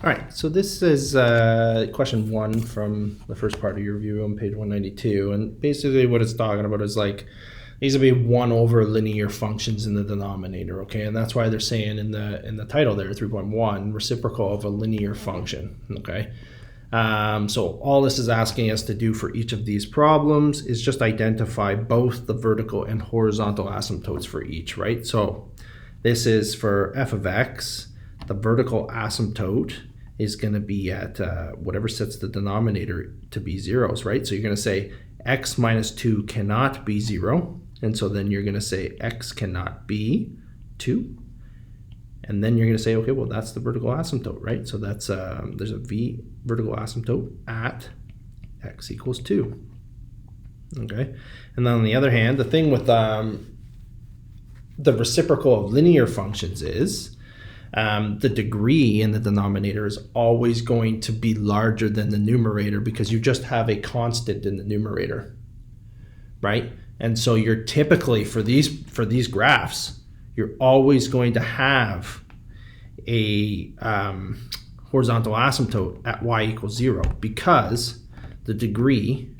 All right, so this is question 1 from the first part of your review on page 192, and basically what it's talking about is like these will be 1 over linear functions in the denominator, okay? And that's why they're saying in the title there, 3.1, reciprocal of a linear function, okay? So all this is asking us to do for each of these problems is just identify both the vertical and horizontal asymptotes for each, right? So this is for f of x, the vertical asymptote is going to be at whatever sets the denominator to be zeros, right? So you're going to say x minus 2 cannot be 0. And so then you're going to say x cannot be 2. And then you're going to say, okay, well, that's the vertical asymptote, right? So that's there's a v vertical asymptote at x equals 2. Okay. And then on the other hand, the thing with the reciprocal of linear functions is the degree in the denominator is always going to be larger than the numerator because you just have a constant in the numerator, right? And so you're typically, for these graphs, you're always going to have a horizontal asymptote at y equals 0 because the degree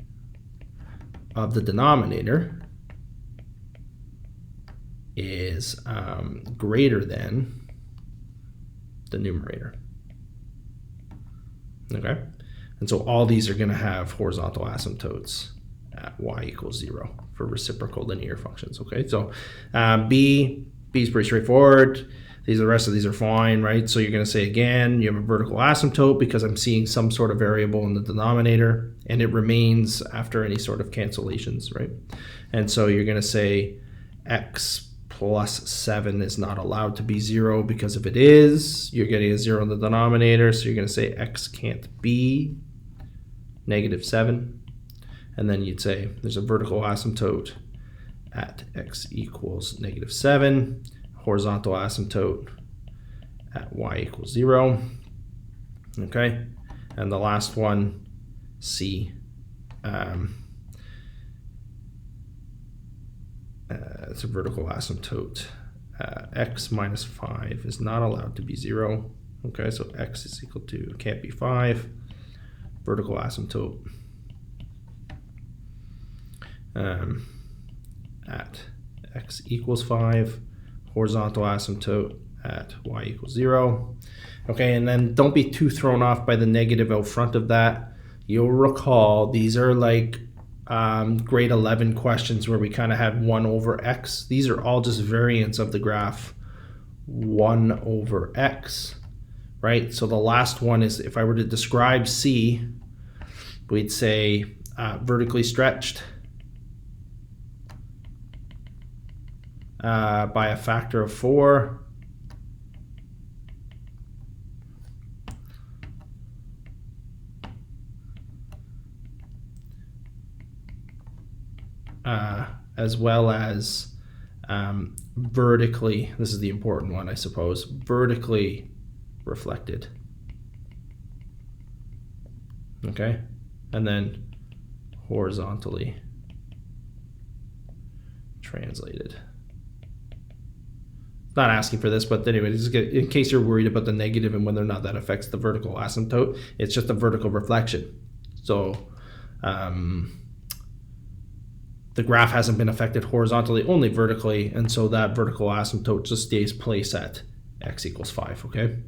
of the denominator is greater than the numerator. Okay, and so all these are going to have horizontal asymptotes at y equals 0 for reciprocal linear functions. Okay, so B is pretty straightforward. The rest of these are fine, right? So you're going to say again, you have a vertical asymptote because I'm seeing some sort of variable in the denominator, and it remains after any sort of cancellations, right? And so you're going to say x plus 7 is not allowed to be 0 because if it is, you're getting a 0 in the denominator. So you're going to say x can't be negative 7. And then you'd say there's a vertical asymptote at x equals negative 7, horizontal asymptote at y equals 0. Okay. And the last one, C. It's a vertical asymptote. X minus 5 is not allowed to be 0. Okay, so x is equal to, can't be 5. Vertical asymptote at x equals 5. Horizontal asymptote at y equals 0. Okay, and then don't be too thrown off by the negative out front of that. You'll recall these are like grade 11 questions where we kind of had 1 over x. These are all just variants of the graph 1 over x, right? So the last one is, if I were to describe C, we'd say vertically stretched by a factor of 4. As well as vertically, this is the important one, I suppose, vertically reflected. Okay, and then horizontally translated. Not asking for this, but anyway, in case you're worried about the negative and whether or not that affects the vertical asymptote, it's just a vertical reflection. So the graph hasn't been affected horizontally, only vertically, and so that vertical asymptote just stays place at x equals 5, okay?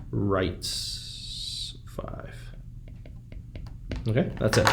Right 5. Okay, that's it.